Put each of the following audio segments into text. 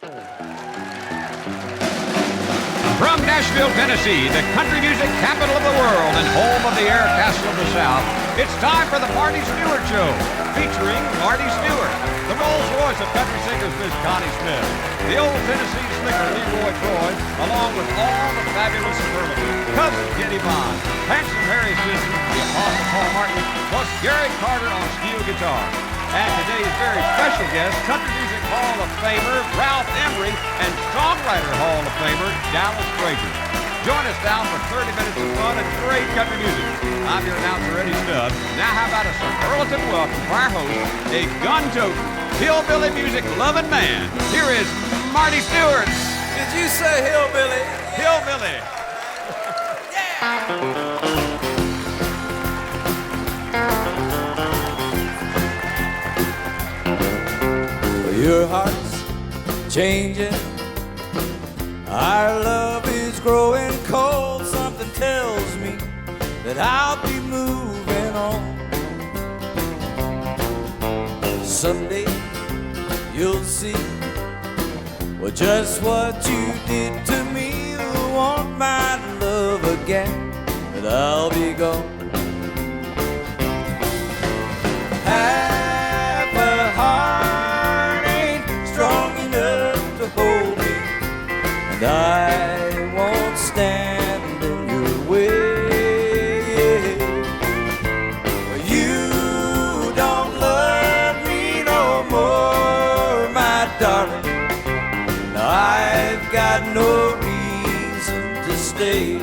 From Nashville, Tennessee, the country music capital of the world and home of the Air Castle of the South, it's time for the Marty Stewart Show, featuring Marty Stewart, the Rolls Royce of country singers Miss Connie Smith, the old Tennessee slicker Leroy Troy, along with all the fabulous superlatives, Cousin Kitty Bond, Handsome Harry Sisson, the Apostle Paul Martin, plus Gary Carter on steel guitar. And today's very special guest, Country Music Hall of Famer Ralph Emery and Songwriter Hall of Famer Dallas Frazier. Join us now for 30 minutes of fun and great country music. I'm your announcer, Eddie Stubbs. Now how about a superlative welcome for our host, a gun-toting, hillbilly music-loving man. Here is Marty Stewart. Did you say hillbilly? Hillbilly. Yeah! Your heart's changing, our love is growing cold. Something tells me that I'll be moving on. Someday you'll see, well, just what you did to me. You'll want my love again, but I'll be gone. Half a heart ain't strong enough to hold me, and I won't stand in your way. You don't love me no more, my darling. Now I've got no reason to stay.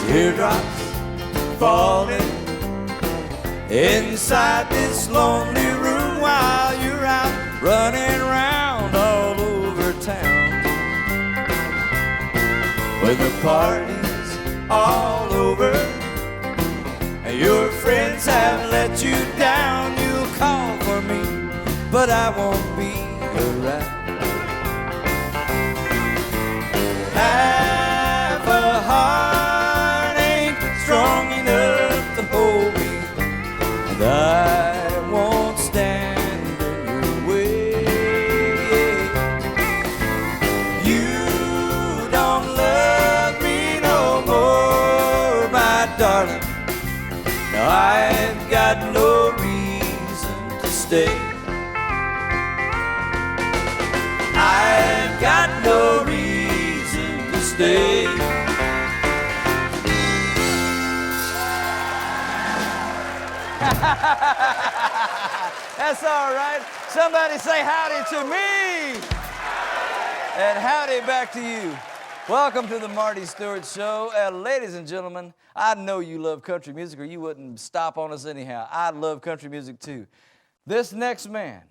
Teardrops falling inside this lonely room while you're out running around all over town. When the party's all over and your friends have let you down, you'll call for me, but I won't be around. Half a heart strong enough to hold me, and I won't stand in your way. You don't love me no more, my darling. Now I've got no reason to stay. I've got no reason to stay. That's all right. Somebody say howdy to me. And howdy back to you. Welcome to the Marty Stewart Show. Ladies and gentlemen, I know you love country music or you wouldn't stop on us anyhow. I love country music too. This next man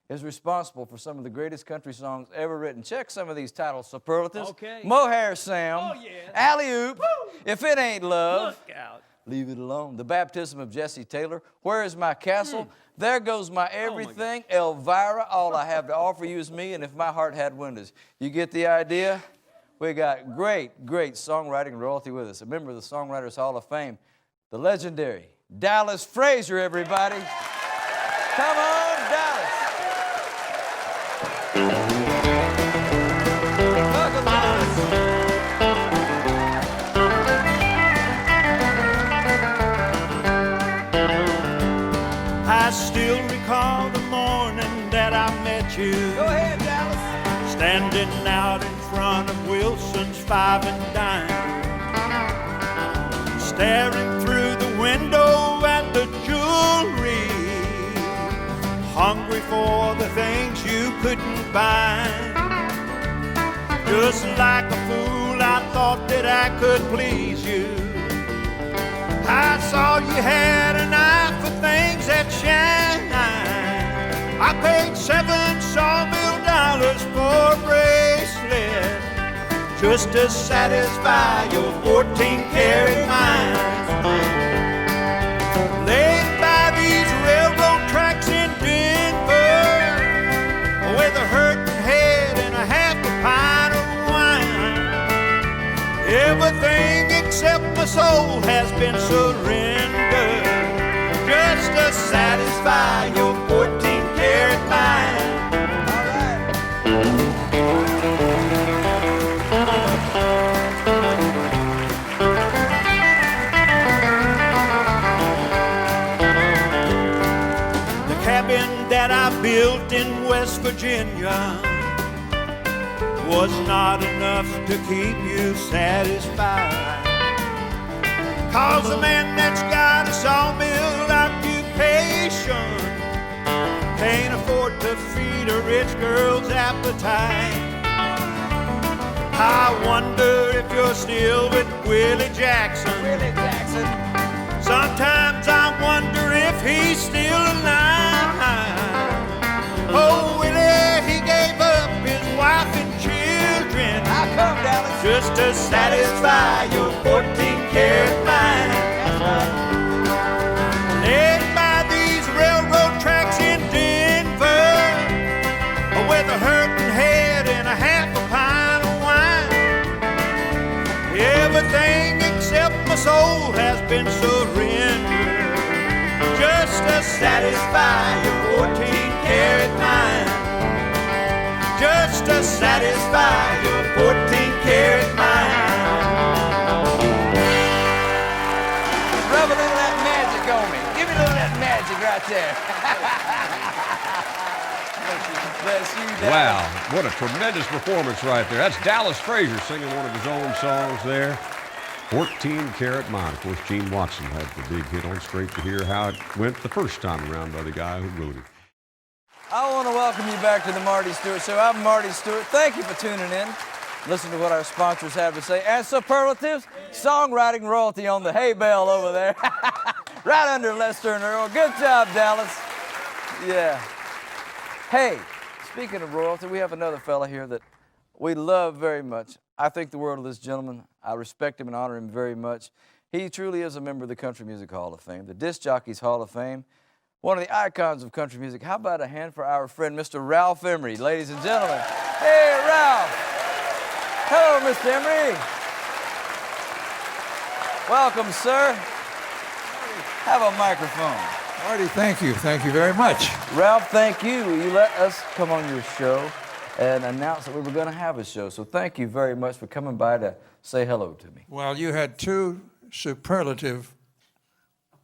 is responsible for some of the greatest country songs ever written. Check some of these title superlatives. Okay. Mohair Sam. Oh, yeah. Alley-oop. Woo. If it ain't love. Look out. Leave it alone. The Baptism of Jesse Taylor. Where is my castle? There goes my everything. Elvira. All I have to offer you is me. And if my heart had windows. You get the idea? We got great, great songwriting royalty with us. A member of the Songwriters Hall of Fame, the legendary Dallas Frazier, everybody. Come on, Dallas. Welcome, Dallas. I still recall the morning that I met you. Go ahead, Dallas. Standing out in front of Wilson's Five and Dime, staring through the window at the jewelry, hungry for the things you couldn't buy. Just like a fool, I thought that I could please you. I saw you had an eye for things that shine. I paid $7 sawmill for a bracelet just to satisfy your 14-karat mind. Laid by these railroad tracks in Denver, with a hurting head and a half a pint of wine. Everything except my soul has been surrendered, just to satisfy your 14-karat mind. All right. The cabin that I built in West Virginia was not enough to keep you satisfied. 'Cause the man that's got a sawmill occupation can't afford to feed a rich girl's appetite. I wonder if you're still with Willie Jackson. Willie Jackson. Sometimes I wonder if he's still alive. Oh, Willie, he gave up his wife and children. How come, Dallas? Just to satisfy your 14-karat mind. That's right. Led by these railroad tracks in Denver, with a hurting head and a half a pint of wine. Everything except my soul has been surrendered, just to satisfy your 14-karat mind. Just to satisfy your 14-karat mind. Rub a little of that magic on me. Give me a little of that magic right there. Bless you, Dallas. Wow, what a tremendous performance right there. That's Dallas Frazier singing one of his own songs there. 14-karat mind. Of course, Gene Watson had the big hit on Straight to Hear how it went the first time around by the guy who wrote it. I want to welcome you back to the Marty Stewart Show. I'm Marty Stewart. Thank you for tuning in. Listen to what our sponsors have to say. And superlatives, songwriting royalty on the hay bale over there. Right under Lester and Earl. Good job, Dallas. Yeah. Hey, speaking of royalty, we have another fella here that we love very much. I think the world of this gentleman. I respect him and honor him very much. He truly is a member of the Country Music Hall of Fame, the Disc Jockeys Hall of Fame, one of the icons of country music. How about a hand for our friend, Mr. Ralph Emery, ladies and gentlemen. Hey, Ralph. Hello, Mr. Emery. Welcome, sir. Have a microphone. Marty, thank you. Thank you very much. Ralph, thank you. You let us come on your show and announce that we were going to have a show. So thank you very much for coming by to say hello to me. Well, you had two superlative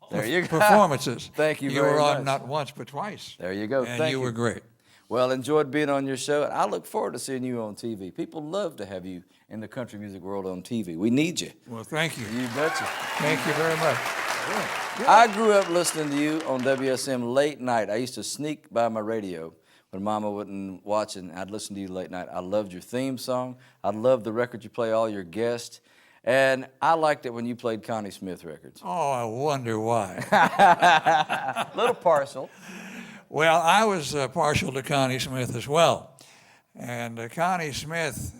There you go. performances. Thank you You very were on much. not once but twice. There you go. And Thank you were great. Well, enjoyed being on your show, and I look forward to seeing you on TV. People love to have you in the country music world on TV. We need you. Well, thank you. You betcha. Thank you very much. I grew up listening to you on WSM late night. I used to sneak by my radio when Mama wasn't watching. I'd listen to you late night. I loved your theme song. I loved the record you play, all your guests. And I liked it when you played Connie Smith records. Oh, I wonder why. Little partial. Well, I was partial to Connie Smith as well. And Connie Smith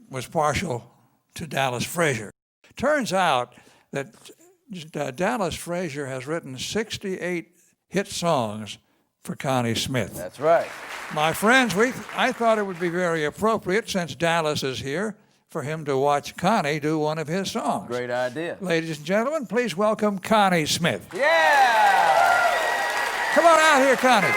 was partial to Dallas Frazier. Turns out that Dallas Frazier has written 68 hit songs for Connie Smith. That's right. My friends, I thought it would be very appropriate, since Dallas is here, for him to watch Connie do one of his songs. Great idea. Ladies and gentlemen, please welcome Connie Smith. Yeah! Come on out here, Connie.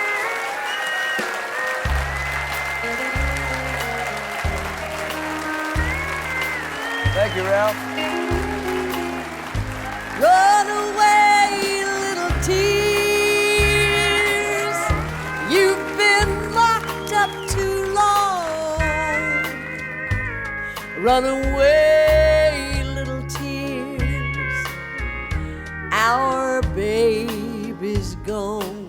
Thank you, Ralph. Run away, little tears. You've been locked up too long. Run away, little tears. Our baby's gone.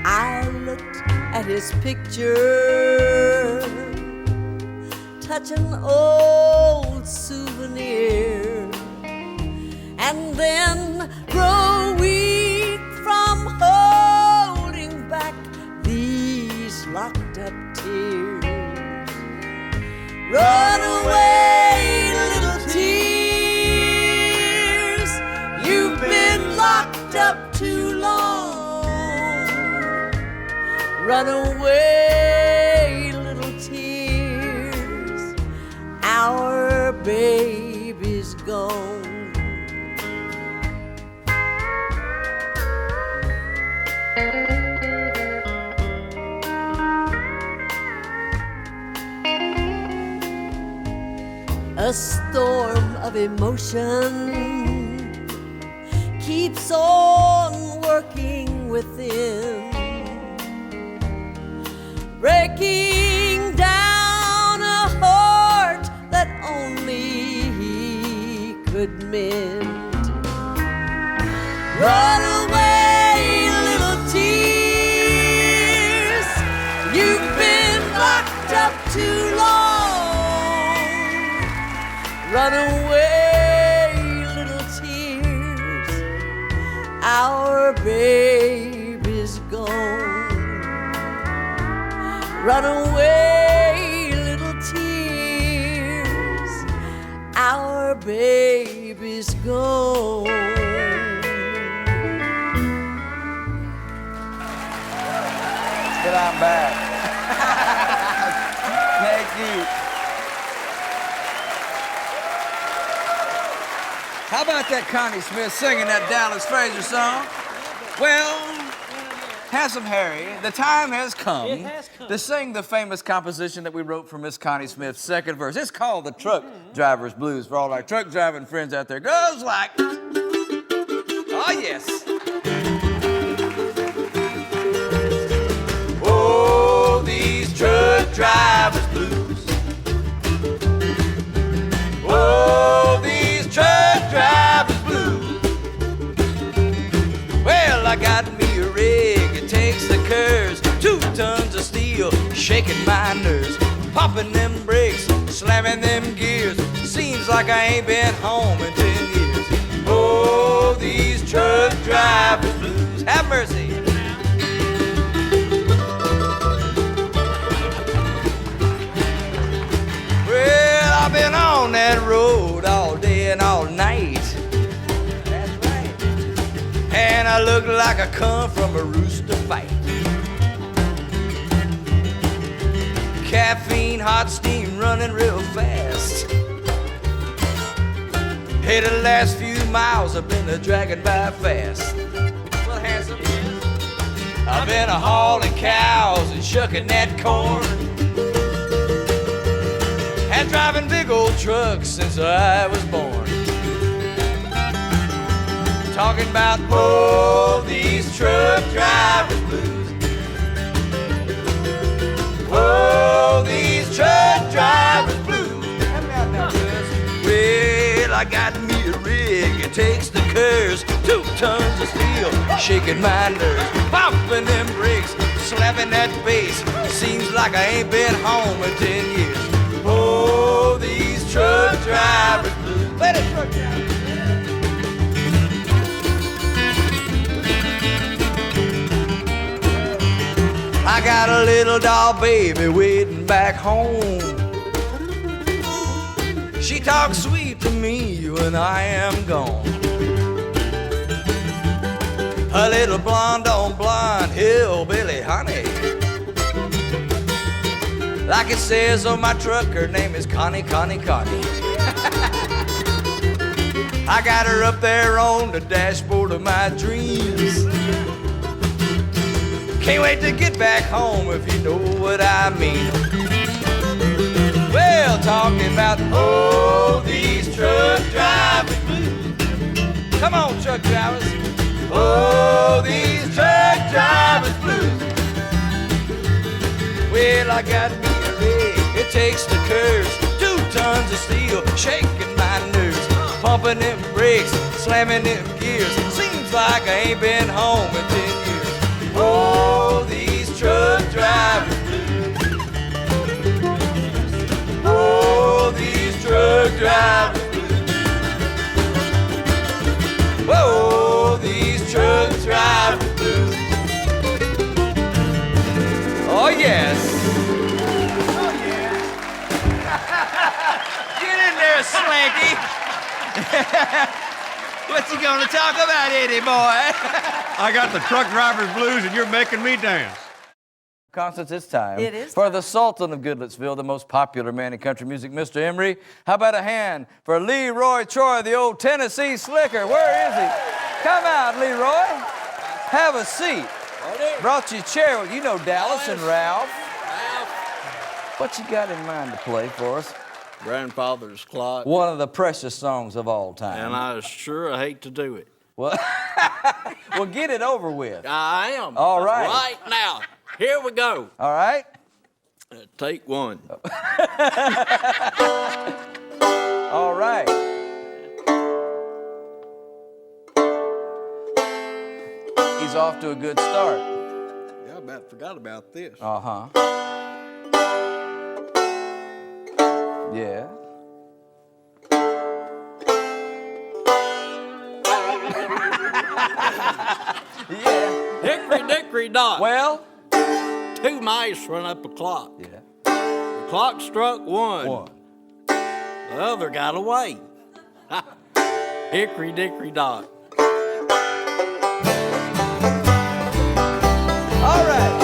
I looked at his picture, touch an old souvenir, and then grow weak from holding back these locked up tears. Run away, little tears. You've been locked up too long. Run away, little tears. Our baby's gone. A storm of emotion keeps on working within, breaking down a heart that only he could mend. Run away, little tears. You've been locked up too long. Run away, little tears. Our baby's gone. Run away, little tears. Our baby's gone. But I'm back. Thank you. How about that Connie Smith singing that Dallas Frazier song? Well, Handsome Harry, the time has come to sing the famous composition that we wrote for Miss Connie Smith's second verse. It's called the Truck Driver's Blues for all our truck driving friends out there. Goes like, oh yes. Oh, these truck drivers blues. Oh, these truck drivers blues. Well, I got me a rig, it takes the curves, 2 tons of steel, shaking my nerves, popping them brakes, slamming them gears. Seems like I ain't been home in 10 years. Oh, these truck drivers blues. Have mercy. I've been on that road all day and all night. That's right. And I look like I come from a rooster fight. Caffeine, hot steam, running real fast. Hey, the last few miles I've been dragging by fast. Well, handsome, yes. I've been hauling cows and shucking that corn. And driving big old trucks since I was born. Talking about, oh, these truck drivers blues. Oh, these truck drivers blues. Well, I got me a rig, it takes the curves, 2 tons of steel, shaking my nerves, popping them brakes, slapping that bass. Seems like I ain't been home in 10 years. Oh, these truck drivers blues. Play the truck drivers. I got a little doll baby waiting back home. She talks sweet to me when I am gone. A little blonde on blonde hillbilly honey. Like it says on my truck, her name is Connie, Connie, Connie. I got her up there on the dashboard of my dreams. Can't wait to get back home, if you know what I mean. Well, talking about, oh, these truck drivers blues. Come on, truck drivers. Oh, these truck drivers blues. Well, I got me a rig, it takes the curves, 2 tons of steel, shaking my nerves, pumping them brakes, slamming them gears. Seems like I ain't been home in 10 years. Oh, these truck drivers blues. Oh, these truck drivers blues. Whoa, these truck drivers blues. Oh, yes. Oh, yes. Slinky. What you gonna talk about, Eddie boy? I got the truck driver's blues, and you're making me dance. Constance, it's time. It is for the Sultan of Goodlettsville, the most popular man in country music, Mr. Emery. How about a hand for Leroy Troy, the old Tennessee slicker? Where is he? Come out, Leroy. Have a seat. Brought you a chair with, you know, Dallas and Ralph. What you got in mind to play for us? Grandfather's Clock. One of the precious songs of all time. And I sure hate to do it. Well, well, get it over with. I am. All right. Right now. Here we go. All right. Take one. All right. He's off to a good start. Yeah, I about forgot about this. Uh-huh. Yeah. Yeah. Hickory dickory dock. Well? Two mice run up a clock. Yeah. The clock struck one. One. The other got away. Hickory dickory dock. All right.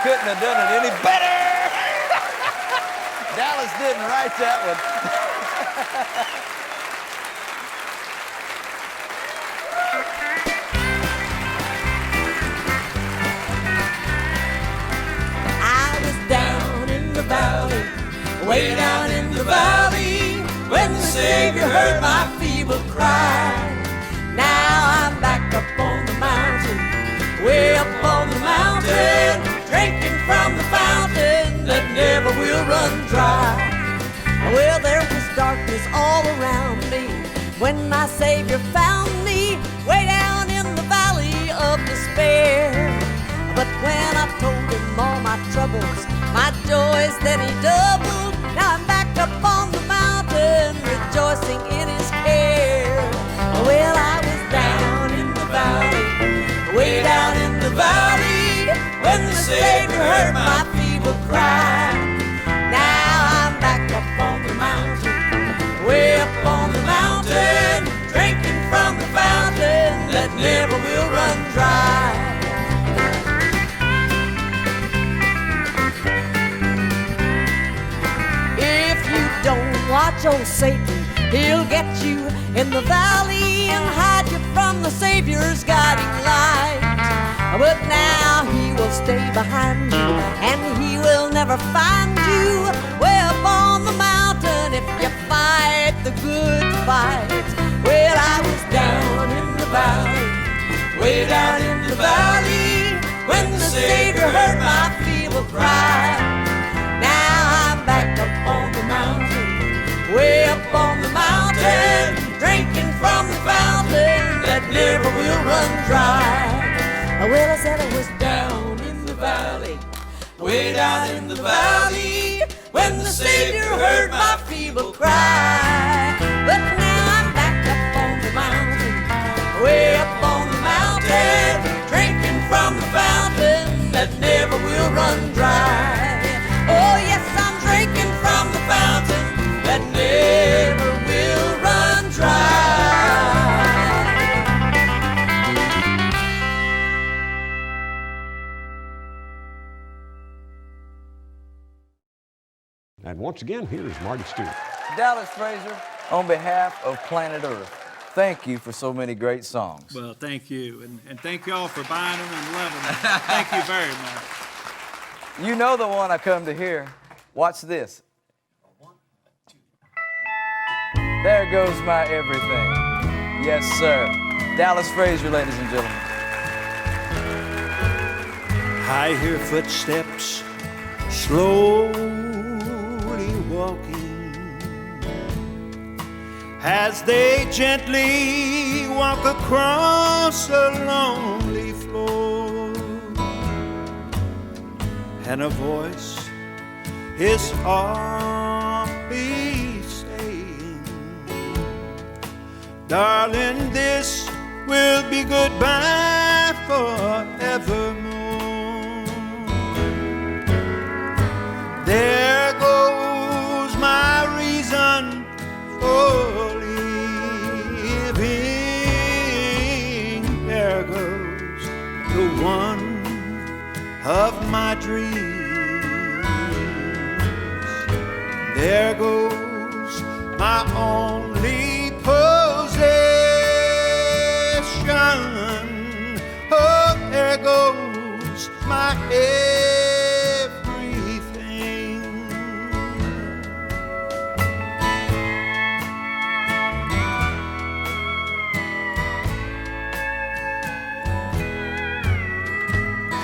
Couldn't have done it any better. Dallas didn't write that one. I was down in the valley, way down in the valley, when the Savior heard my feeble cry. Now I'm back up on the mountain, way up on the mountain, drinking from the fountain that never will run dry. Well, there was darkness all around me when my Savior found me way down in the valley of despair. But when I told him all my troubles, my joys, then he doubled. Now I'm back up on the mountain, rejoicing in his care. Well, I was down in the valley, way down in the valley, when the Savior heard my feeble cry. Now I'm back up on the mountain, way up on the mountain, drinking from the fountain that never will run dry. If you don't watch old Satan, he'll get you in the valley and hide you from the Savior's guiding light. But now he will stay behind you, and he will never find you way up on the mountain if you fight the good fight. Well, I was down in the valley, way down in the valley, when the Savior heard my feeble cry. Now I'm back up on the mountain, way up on the mountain, drinking from the fountain that never will run dry. Well, I said I was down in the valley, way down in the valley, when the Savior heard my feeble cry. But now I'm back up on the mountain, way up on the mountain, drinking from the fountain that never will run dry. Oh yes, I'm drinking from the fountain that never will run dry. And once again, here is Marty Stewart. Dallas Frazier, on behalf of Planet Earth, thank you for so many great songs. Well, thank you, and thank you all for buying them and loving them. Thank you very much. You know the one I come to hear. Watch this. There goes my everything. Yes, sir. Dallas Frazier, ladies and gentlemen. I hear footsteps slowly walking as they gently walk across a lonely floor, and a voice is softly saying, darling, this will be goodbye forevermore. There goes my reason for living. There goes the one of my dreams. There goes my only possession. Oh, there goes my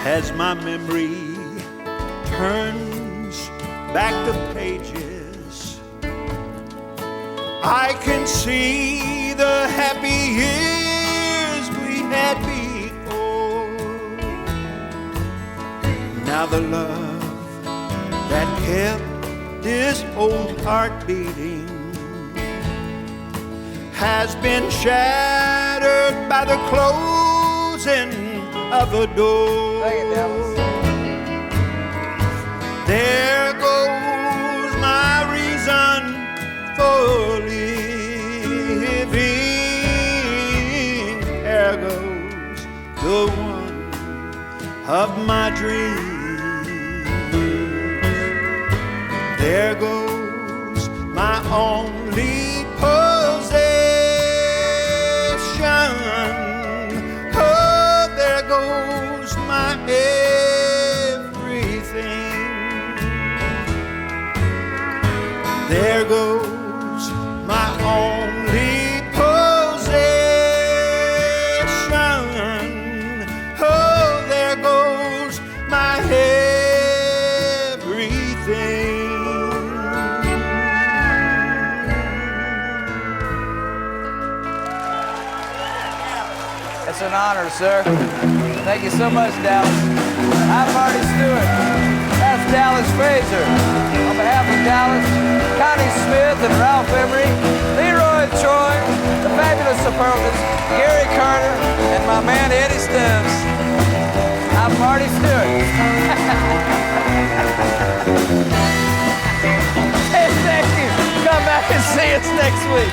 as my memory turns back the pages, I can see the happy years we had before. Now the love that kept this old heart beating has been shattered by the closing of a door. There goes my reason for living. There goes the one of my dreams. There goes my only possession. Oh, there goes my everything. There goes my only possession. Oh, there goes my everything. It's an honor, sir. Thank you so much, Dallas. I'm Marty Stewart. That's Dallas Frazier. On behalf of Dallas, Connie Smith and Ralph Emery, Leroy Troy, the fabulous Superlatives, Gary Carter, and my man Eddie Stubbs. I'm Marty Stewart. Hey, thank you. Come back and see us next week.